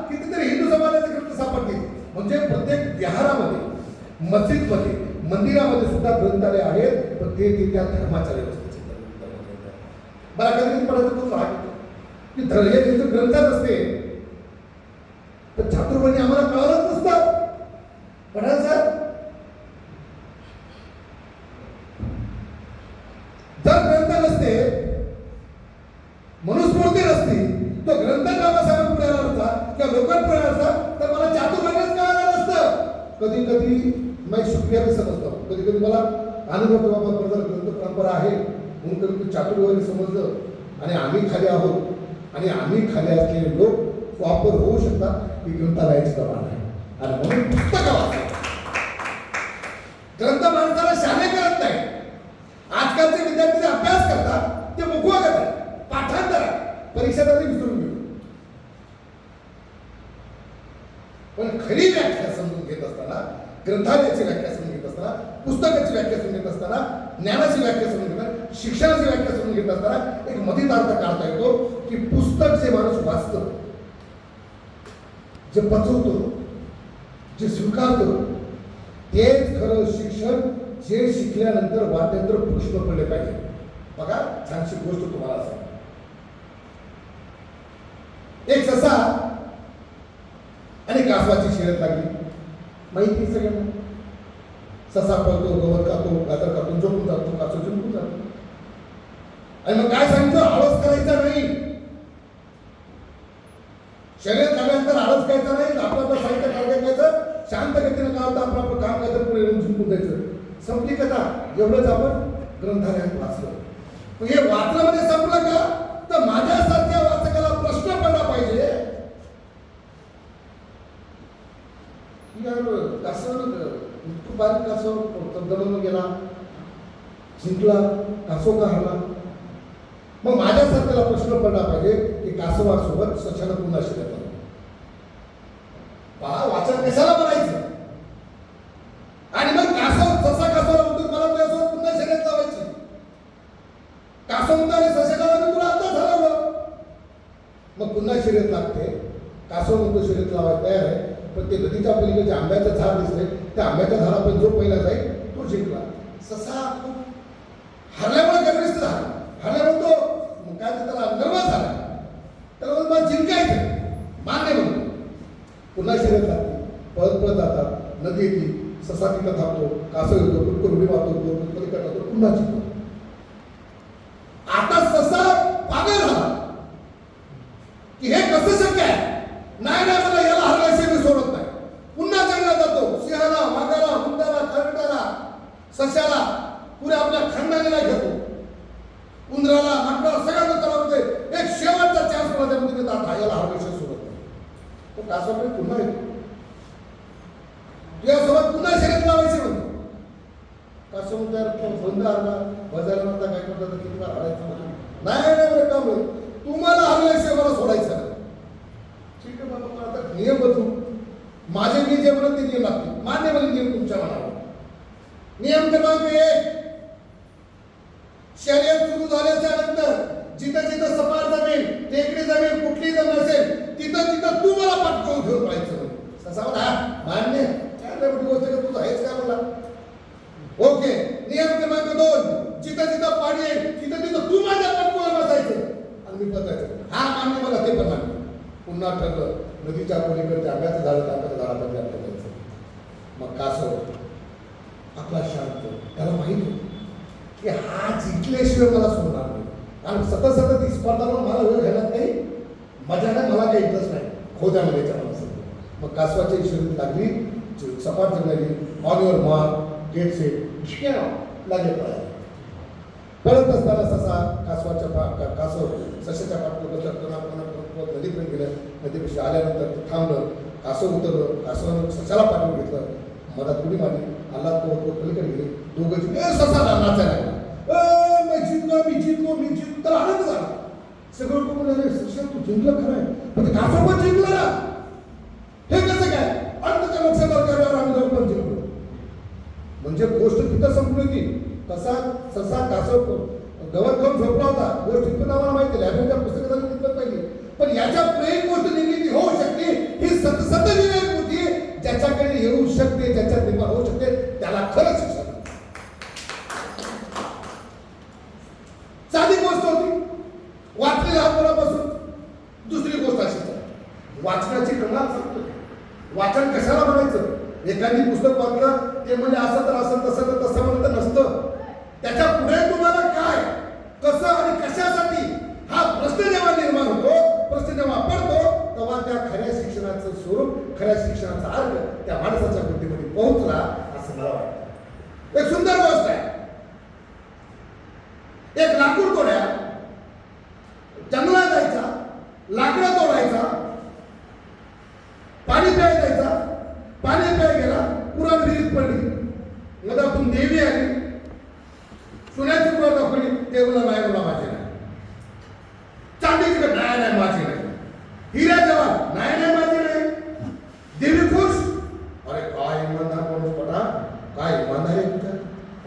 कितीतरी हिंदू समाजाचे ग्रंथ सापडतील. म्हणजे प्रत्येक विहारामध्ये, मस्जिदमध्ये, मंदिरामध्ये सुद्धा ग्रंथालय आहेत, पण ते त्या धर्माच्या व्यवस्थेचे ग्रंथ. मला कधी पडायचं खूप राग येतो की हे ग्रंथात असते तर चातुर्वर्णी आम्हाला कळलंच नसतं. पडाल सर, जर ग्रंथ नसते, मनुस्मृती नसती, तो ग्रंथ बाबासाहेब पुढे आला नसता किंवा लोकांपुढे आला नसता, तर मला चातुर्वर्णच कळलं नसतं. कधी कधी मी शुक्रिया बी समजतो, कधी कधी मला आनंद होतो, बाबा बरोबर ग्रंथ परंपरा आहे म्हणून कधी चातुर्वर्णी समजलं. आणि आम्ही खाली आहोत आणि आम्ही खाली असलेले लोक वापर होऊ शकतात ही ग्रंथालयाची कमाल आहे. आणि म्हणून पुस्तकं वाचा. ग्रंथ माणसाला शाळे करत नाही. आजकालचे विद्यार्थी अभ्यास करतात ते मुखवागत आहे, पाठांतर आहे, परीक्षा त्यांनी विसरून गेलो. पण खरी व्याख्या समजून घेत असताना, ग्रंथालयाची व्याख्या समजून घेत असताना, पुस्तकाची व्याख्या समजून घेत असताना, ज्ञानाची व्याख्या समजून घेताना, शिक्षणाची व्याख्या समजून घेत असताना एक मतितार्थ काढता येतो की पुस्तक जे माणूस वाचतं, जे पचवतो, जे स्वीकारतो, तेच खरं शिक्षण, जे शिकल्यानंतर वाटेंतर प्रश्न पडले पाहिजे. बघा छानशी गोष्ट तुम्हाला सांग. एक ससा आणि कासवाची शर्यत लागली. माहिती सगळ्यांना. ससा पळतो, गवत खातो, गाजर खातो, झोपून जातो, कासव झोपून जातो. आणि मग काय सांगितलं, आळस करायचा नाही. शर्यत झाल्यानंतर आळस करायचा नाही, आपलं साहित्य काढायचं, शांत गतीने काय होतं, आपलं काम करायचं, पुढे येऊन झुकून जायचं. संपली कथा. एवढंच आपण ग्रंथालयात वाचलं. हे वाचलं म्हणजे संपलं का? तर माझ्यासारख्या वाचकाला प्रश्न पडला पाहिजे, कासव इतकं बारीक कासव दमून गेला, जिंकला, कासव का हरला? मग माझ्यासारख्याला प्रश्न पडला पाहिजे की कासवासोबत सशाला पुन्हा शिरत पहा, वाचन कशाला बनायचं? आणि मग ससा कासवाला म्हणतो मला तुझ्यासोबत पुन्हा शर्यत लावायची. कासव म्हणतो अरे सशाला मी तुला आत्ताच हरवलं. मग पुन्हा शर्यत लागते. कासव म्हणतो शर्यत लावायला तयार आहे, पण ते नदीच्या पलीकडे जे आंब्याचं झाड दिसतंय त्या आंब्याच्या झाडापर्यंत जो पहिला जाईल तो जिंकला. ससा हरल्यामुळे गर्विष्ठ झाला. हरल्यामुळे तो काय त्याला नर्वस झाला. त्याला मला जिंकायचं मान्य म्हणतो. पुन्हा शर्यत लागते. पळत पळत जातात. नदी येते, ससा तिथं थांबतो, कासव येतो, कुटकुर उडी मारतो, पलीकडे जातो, पुन्हा जिंकतो. आता ससा पागल झाला की हे कसं शक्य आहे? नाही नाही, मला याला हरल्याशिवाय मी सोडत नाही. पुन्हा जंगलात जातो. सिंहाला, वाघाला, हुंडाला, खरडाला, सशाला पुढे आपल्या खंडानेला घेतो. उंदराला, माकडाला सगळ्यांना त्याला म्हणते एक शेवटचा चान्स मला त्यामध्ये देतात, याला हरल्याशिवाय सोडत नाही. तो कासवाकडे पुन्हा येतो. तुझ्यासोबत पुन्हा शर्यत लावायची म्हणतो. कासव म्हणतो बंद हरला, बजारला म्हणता काय करतात किती वेळा हरायचं म्हणतो. नाही नाही बरं काम नाही, तुम्हाला हरल्याशिवाय मला सोडायचं नाही. ठीक आहे बाबा, आता नियम बदलू. माझे मी जे म्हणत ते नियम लागतील. मान्य म्हणजे नियम तुमच्या मनावर. नियम क्रमांक 1, शर्यत सुरू झाल्याच्या नंतर जिथं जिथं सपाट जमीन, टेकडी जमीन कुठली जमीन असेल तिथं तिथं तू मला पटकवून घेऊन पाहायचं. ससा म्हणा मान्य, काय मोठी गोष्ट का तुझं आहेच का मला. ओके. नियम क्रमांक 2, जिथं जिथं पाणी आहे तिथं तिथं तू माझ्या पटकवून बसायचं आणि मी बसायचं. हा मान्य, मला ते पण मान्य. पुन्हा ठरलं नदीच्या पलीकडे आंब्याचं झाड, आंब्याच्या झाडामध्ये आपलं जायचं. मग कासव आपला शांत, त्याला माहित होतं की हा जिंकल्याशिवाय मला सोडणार नाही. आणि सतत सतत ही स्पर्धा मला वेळ घालत नाही, मजा नाही, मला काही इंटरेस्ट नाही खोद्यामध्ये मला सगळं. मग कासवाच्या शर्यत लागली, सपाट जमली, on your mark get set लागले पळायला. पळत असताना ससा कासव सशाच्या पाठीवर नदीपर्यंत गेलं. नदीपेशी आल्यानंतर ते थांबलं. कासव उतरलं. कासवानं सशाला पाठवून घेतलं. मधात उडी मारली. आला तो पलीकडे गेले. दोघं ससा नाचायला लागला. मी जिंकलो तर आनंद झाला. सगळं कोण म्हणाले सशा तू जिंकलं खरं आहे, पण ते कासव पण जिंकलं ना. हे कसं काय? अंतच्या मोक्षावर करणार आम्ही दोघं पण जिंकलो. म्हणजे गोष्ट तिथं संपली होती. कसा ससा कासव गवत खाऊन झोपला होता. गोष्ट इथं आम्हाला माहिती आहे, लॅबच्या पुस्तकात तिथं पाहिजे. पण याच्या पुढे एक गोष्ट निर्मिती होऊ शकते वाचनाची कमाल सांगतो. वाचन कशाला म्हणायचं? एखादी पुस्तक वाचलं ते म्हणजे असं तर असं तसं तर तसं म्हणत नसतं. त्याच्या पुढे तुम्हाला काय, कसं आणि कशासाठी हा प्रश्न जेव्हा निर्माण होतो, प्रश्न जेव्हा पडतो, तेव्हा त्या खऱ्या शिक्षणाचं स्वरूप, खऱ्या शिक्षणाचा अर्थ त्या माणसाच्या बुद्धीमध्ये पोहोचला असं मला वाटतं. एक सुंदर गोष्ट आहे. एक लाकूड तोड्या जंगलात जायचा, लाकडं तोडायचा, पाणी प्याय जायचा, पाणी प्याय गेला, पुराण विहिरीत पडली, मधातून देवी आली, सोन्याची पुराण दाखवली, देवला नाही, मला माझी नाही, चांदीची नाही नाही माझी नाही, हिरा जवान नाही माझी नाही, देवी खुश. अरे काय इमानदार माणूस पटा, काय इमानदार आहे तुझ्या,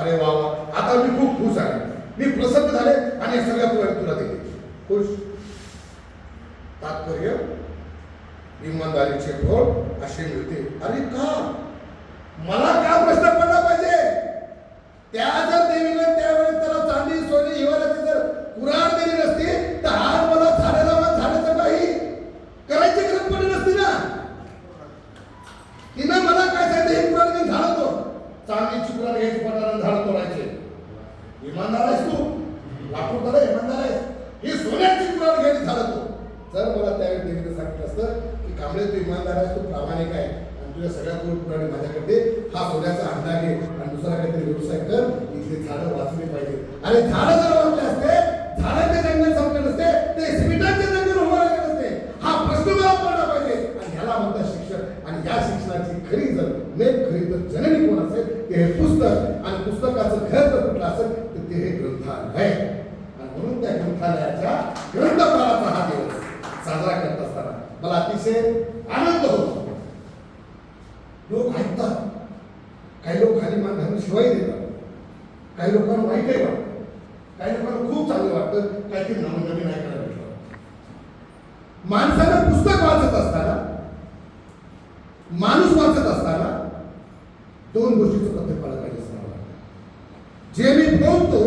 अरे वा वा, आता मी खूप खुश आहे, मी प्रसन्न झाले आणि सगळ्या पुराण तुला दिले, खुश. तात्पर्य इमानदारीचे फळ असे मिळते. अरे का, मला का प्रश्न पडला पाहिजे? त्या जर देवीनं त्यावेळेस त्याला चांदी सोने हिवाळ्याची जर कुराड दिली नसती तर आज मला झाडाचं काही करायची गरज पडली नसती ना. तिनं मला काय सांगितलं, हे कुराड घेऊन झाड तोड, चांदीची कुराड घ्यायची पडणार, झाड तोडायचे. इमानदार आहेस तू, लाकूड तोडा इमानदार आहेस. ही सोन्याची कुराड घ्यायची झाड तोड. जर मला त्यावेळी देवीने सांगितलं असतं की कांबळे तू इमानदार आहेस, तू प्रामाणिक आहे आणि तुझ्या सगळ्या पुराणे माझ्याकडे, हा सोन्याचा अंडा घे आणि दुसरा काहीतरी व्यवसाय कर, इथले झाडं वाचले पाहिजे. अरे झाडं जर वाचले असते, झाडाचे जंगल संपले नसते, ते सिमेंटाचे जंगल उभं राहिले नसते. हा प्रश्न मला पडला पाहिजे आणि ह्याला म्हणतात शिक्षण. आणि या शिक्षणाची खरी तर जननी कोण असेल ते हे पुस्तक, आणि पुस्तकाचं घर जर कुठलं असेल तर ते हे ग्रंथालय. आणि म्हणून त्या ग्रंथालयाच्या ग्रंथपालाचा हा दिवस साजरा करत असताना मला अतिशय आनंद होतो. लोक ऐकतात, काही लोक खाली मान घालून शिवाय देतात, काही लोकांना वाईटही वाटतं, काही लोकांना खूप चांगलं वाटतं, काहीतरी नवीन ऐकायला भेटलं. माणसानं पुस्तक वाचत असताना, माणूस वाचत असताना दोन गोष्टीचं पत्ते पाळलं पाहिजे असं मला वाटतं. जे मी बोलतो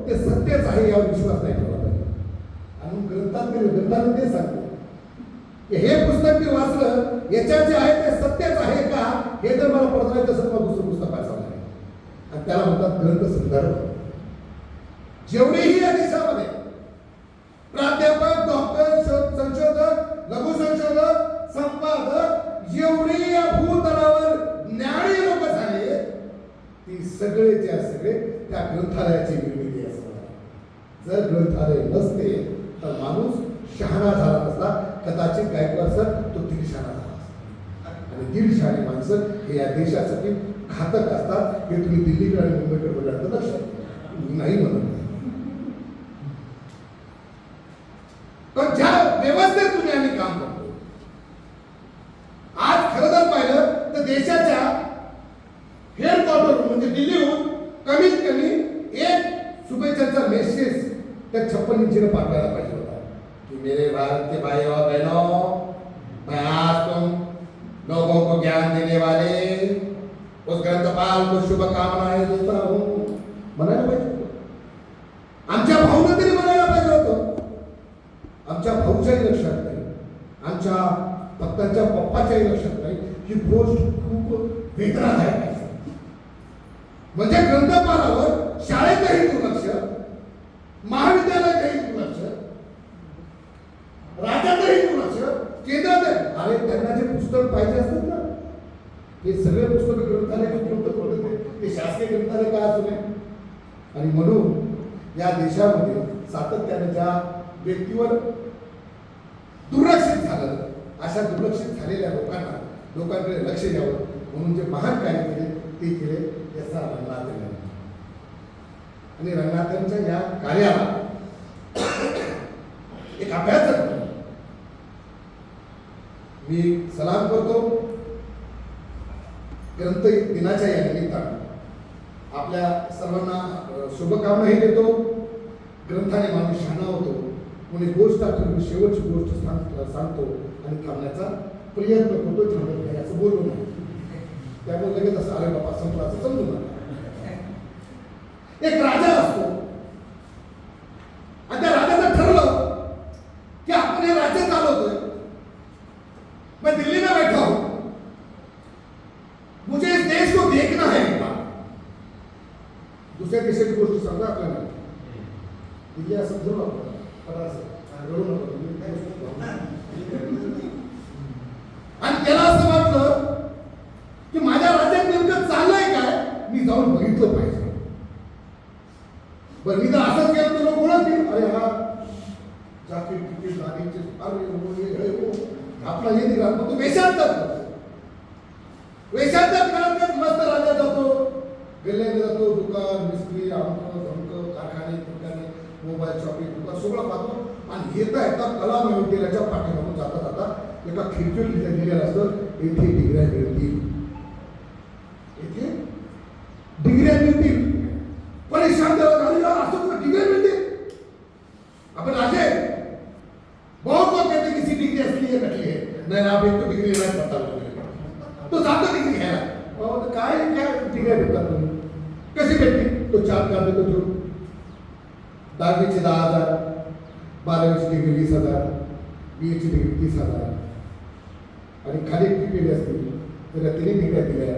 ते सत्यच आहे यावर विश्वास नाही ठेवला पाहिजे. आणि ग्रंथाने ते सांगतो की हे पुस्तक मी वाचलं, याच्यात जे आहे ते सत्यच आहे का, हे जर मला पडताळायचं असेल तर दुसरं पुस्तक वाचावं लागेल. आणि त्याला म्हणतात ग्रंथ संदर्भ. जेवढेही या देशामध्ये प्राध्यापक, डॉक्टर, संशोधक, लघु संशोधक, संपादक, जेवढे या भूतलावर ज्ञानी लोक झाले, ती सगळेच्या सगळे त्या ग्रंथालयाची निर्मिती असतात. जर ग्रंथालय नसते तर माणूस शहाणा झाला नसला, कदाचित गायकवाड सर तो दीडशहाणा झाला असता. आणि दीडशहाणी माणसं हे या देशासाठी घातक असतात. हे तुम्ही दिल्लीकडे आणि मुंबईकडे बोलल्यानंतर लक्षात नाही म्हणत. पण ज्या व्यवस्थेत तुम्ही आम्ही काम करतो, आज खरं जर पाहिलं तर देशाच्या हेडक्वार्टर म्हणजे दिल्लीहून कमीत कमी एक शुभेच्छाचा मेसेज त्या 56 इंचीने पाठवायला पाहिजे होता कि मेरे भारत के भाई और बहनों, मैं आज तुम लोगों को ज्ञान देने वाले उस ग्रंथपाल को शुभकामनाएं देता हूं. म्हणायला पाहिजे, आमच्या भाऊनं तरी म्हणायला पाहिजे होतं. आमच्या भाऊच्याही लक्षात नाही, आमच्या भक्तांच्या पप्पाच्याही लक्षात नाही. ही गोष्ट खूप वेदनादायक आहे. म्हणजे ग्रंथपालावर शाळेतही दुर्लक्ष, महाविद्यालयातही दुर्लक्ष, राज्यातही दुर्लक्ष, केंद्रात. अरे त्यांना जे पुस्तक पाहिजे असतात ना, हे सगळे पुस्तक ग्रंथालय उपलब्ध होते, ते शासकीय ग्रंथालय काय असू नये. आणि म्हणून या देशामध्ये सातत्याने ज्या व्यक्तीवर दुर्लक्षित झालं, अशा दुर्लक्षित झालेल्या लोकांकडे लक्ष द्यावं म्हणून जे महान कार्य केले ते केले याचा रंगनाथ. आणि रंगनाथांच्या या कार्याला एक अभ्यास मी सलाम करतो. ग्रंथ दिनाच्या या निमित्तानं आपल्या सर्वांना शुभकामनाही देतो. ग्रंथाने माणूस शहाणा होतो. कोणी गोष्ट आठवून शेवटची गोष्ट सांगतो आणि थांबण्याचा प्रयत्न करतो. थांबत नाही असं बोललो नाही. त्यामुळे लगेच असं अरे बाबा संपला असं समजू नका. एक राजा असतो आणि त्या राजाचं ठरलं की आपण हे राज्य चालवतोय म्हणजे असं घेऊ नको पण असं रडू नको तुम्ही काय आणि त्याला असं वाटलं की माझ्या राज्यात नेमकं चाललंय काय मी जाऊन बघितलं पाहिजे. बरं मी तर असंच केलं तर लोक ओळखतील अरे हा जाकीर तिकीट लागेचे अरे आपला हे निघाला मग तो वेशांतर करत मस्त राज्यात जातो गेल्याने जातो दुकान मिस्त्री अमक धमक कारखाने मोबाईल शॉपिंग दुकान सगळं पाहतो आणि येता कला महाविद्यालयाच्या पाठीमागून जाता जाता एका खिडकीवर लिहिलेलं असतं येथे डिग्र्या मिळतील येथे डिग्र्या मिळतील. परेशान असं तुला डिग्री मिळते आपण राजे बहुत लोग कहते किसी डिग्री असली है नकली है नहीं आप एक तो डिग्री नहीं पता तो जातो डिग्री घ्यायला और काय काय डिग्री भेटतात तुम्ही कशी भेटली तो 4 काम देतो तो 10वीची 10,000 12वीची डिग्री 20,000 BAची डिग्री 30,000 आणि खाली डिग्री असतील तर या 3 डिग्र्या दिल्या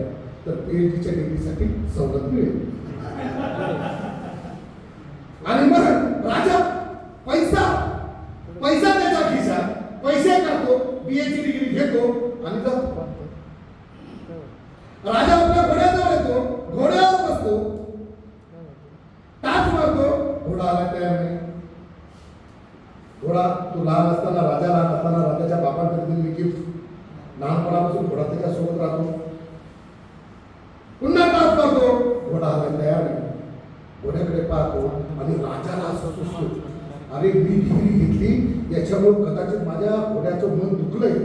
तर PhDच्या डिग्रीसाठी सवलत मिळेल. आणि मग राजा पैसा त्याच्या खिशात पैसे करतो BAची डिग्री घेतो आणि जातो. राजा आपल्या घोड्याजवळ येतो घोड्यावर बसतो टाच मारतो घोडा आला तयार नाही. घोडा तो लहान असताना राजा लहान असताना राजाच्या बापांकडे दिलेली गिफ्ट लहानपणापासून घोडा त्याच्यासोबत राहतो. पुन्हा टाच मारतो घोडा आला तयार नाही. घोड्याकडे पाहतो आणि राजाला असं सुचतो अरे मी डिग्री घेतली याच्यामुळे कदाचित माझ्या घोड्याचं मन दुखलंय.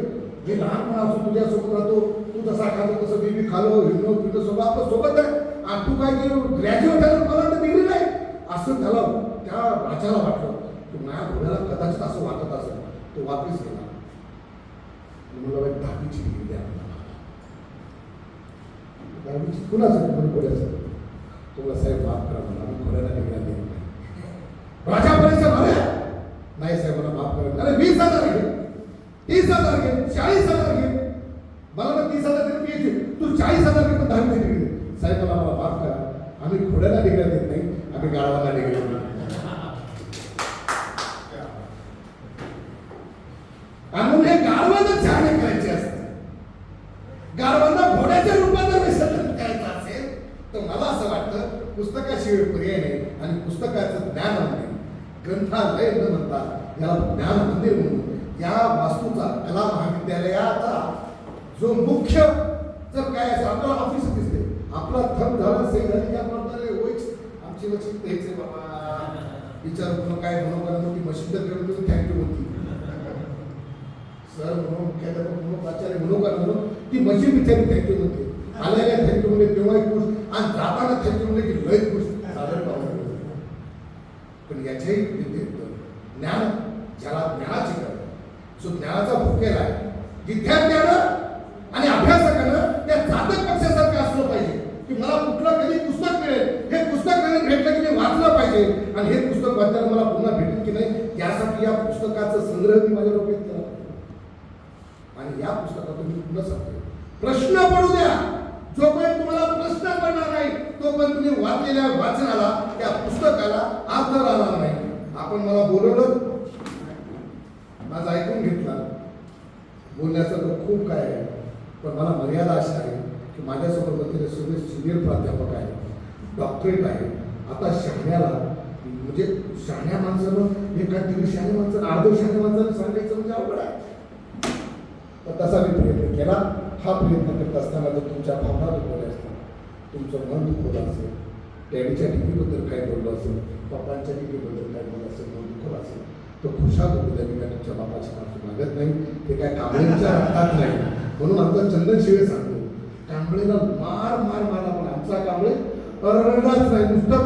मी लहानपणापासून तुझ्यासोबत राहतो तू जसा खातो तसं मी खालो हिंडो पिंडो सगळं आपलं सोबत आहे आणि तू काय ग्रॅज्युएट झालं मला तर डिग्री नाही असं त्याला त्या राजाला वाटलं की माझ्या घोड्याला कदाचित असं वाटत असेल. तो वापस गेला मला 10वीची डिग्री द्या 10वीची कुणासाठी पण घोड्याचं तुम्हाला साहेब माफ करा मला आम्ही घोड्याला डिग्री देत नाही. राजा परीक्षा भरल्या नाही साहेब मला माफ करा अरे 20,000 घे 30,000 घे 40,000 घे मला तर 30,000 तरी PhD तू 40,000 घे पण 10वीची डिग्री दे. साहेब मला माफ करा आम्ही घोड्याला डिग्री देत नाही आम्ही गाढवाला डिग्री देतो. म्हणून हे गाढवांना छान करायचे असते. गाढवांना घोड्याच्या रूपात जर विसर्जन करायचं असेल तर मला असं वाटतं पुस्तकाशिवाय पर्याय नाही आणि पुस्तकाचं ज्ञान नाही ग्रंथालय न म्हणता याला ज्ञान मंदिर म्हणून या वास्तूचा कला महाविद्यालयाचा जो मुख्य जर काय असं आपल्याला ऑफिस दिसते आपला थंब झाला सही झाली या प्रकारे होईच आमची लक्ष द्यायचे बाबा विचार म्हणून काय म्हणून कारण ती मशीन तर करून थँक्यू होती सर म्हणून मुख्याध्यापक म्हणून प्राचार्य म्हणून का म्हणून ती मशीन विचारली थँक्यू म्हणते आल्याला थँक्यू म्हणजे तेव्हाही खुश आणि जाताना थँक्यू म्हणजे की लय खुश सादर पाहून पण याच्याही ज्ञान ज्याला ज्ञानाची गरज जो ज्ञानाचा भुकेला आहे विद्यार्थ्यानं आणि अभ्यासकानं त्या चातक पक्षासारखं असलं पाहिजे की मला कुठलं कधी पुस्तक मिळेल हे पुस्तक कधी भेटलं की मी वाचलं पाहिजे आणि हे पुस्तक वाचताना मला पुन्हा भेटेल की नाही यासाठी या पुस्तकाचं संग्रह मी माझ्या डोक्यात केला आणि या पुस्तकातून मी पुन्हा सांगतो प्रश्न पडू द्या जोपर्यंत तुम्हाला प्रश्न पडणार नाही तोपर्यंत तुम्ही वाचलेल्या वाचनाला त्या पुस्तकाला अर्थ राहणार नाही. आपण मला बोलवलं माझं ऐकून घेतला बोलण्याचं खूप काय आहे पण मला मर्यादा अशी आहे की माझ्यासोबत बसलेले सगळे सिनियर प्राध्यापक आहेत डॉक्टरेट आहे. आता शहाण्याला म्हणजे शहाण्या माणसानं एका दीड शहाण्या माणसानं अर्ध शहाण्या माणसानं सांगायचं म्हणजे अवघड आहे. तर तसा मी प्रयत्न केला. हा प्रयत्न करत असताना जर तुमच्या भावना दुखवल्या असतात तुमचं मन दुखवलं असेल डॅडीच्या डिग्रीबद्दल काय बोललं असेल पप्पांच्या डिग्रीबद्दल काय बोललं असेल मन दुखवलं असेल तर खुशाल होतं त्यांनी काय तुमच्या बापाची माफी मागत नाही ते काय कांबळेंच्या रक्तात नाही म्हणून आमचा चंदन शिवे सांगतो कांबळेला मार मार मारला पण आमचा कांबळे रडलाच नाही नुसतं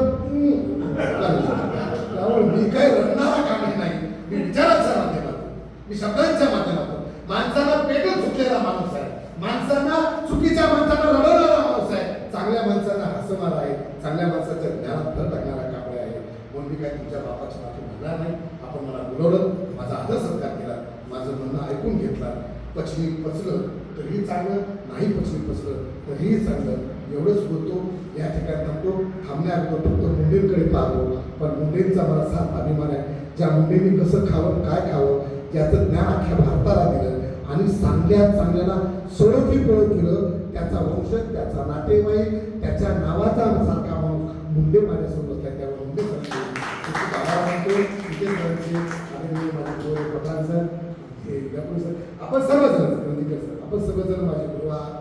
त्यामुळे मी काय रडणारा कांबळे नाही मी विचाराच्या माध्यमातून मी शब्दांच्या माध्यमातून माणसाला पेटून चुकलेला माणूस आहे माणसांना चुकीच्या माणसांना रडवणारा माणूस आहे चांगल्या माणसांना हसवणारा आहे चांगल्या माणसाच्या ज्ञानात भर टाकणारा कांबळे आहे. म्हणून मी काय तुमच्या बापाची माफी म्हणणार नाही. आपण मला बोलवलं माझा आदर सत्कार केला माझं म्हणणं ऐकून घेतला पचनी पचलं तरीही चांगलं नाही पचनी पचलं तरीही चांगलं एवढंच बोलतो या ठिकाणी थांबतो थांबण्याअगोदर फक्त मंदिरकडे पाहतो पण मुंडेंचा मला साथ अभिमान आहे. ज्या मुंडेंनी कसं खावं काय खावं याचं ज्ञान अख्ख्या भारताला दिलं आणि चांगल्याला सळोखी पळत केलं. त्याचा वंशज, त्याचा नातेवाईक, त्याच्या नावाचा सारखा माणूस मुंडे माझ्यासमोर बसलाय. त्यामुळे मुंडे आपण सर्वजण आपण सर्वजण माझे गुरु आहात.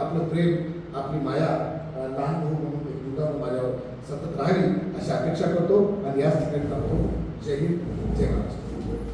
आपलं प्रेम आपली माया लहान भाऊ म्हणून माझ्यावर सतत राहावी अशी अपेक्षा करतो आणि याच ठिकाणी थांबतो. जय हिंद, जय महाराष्ट्र.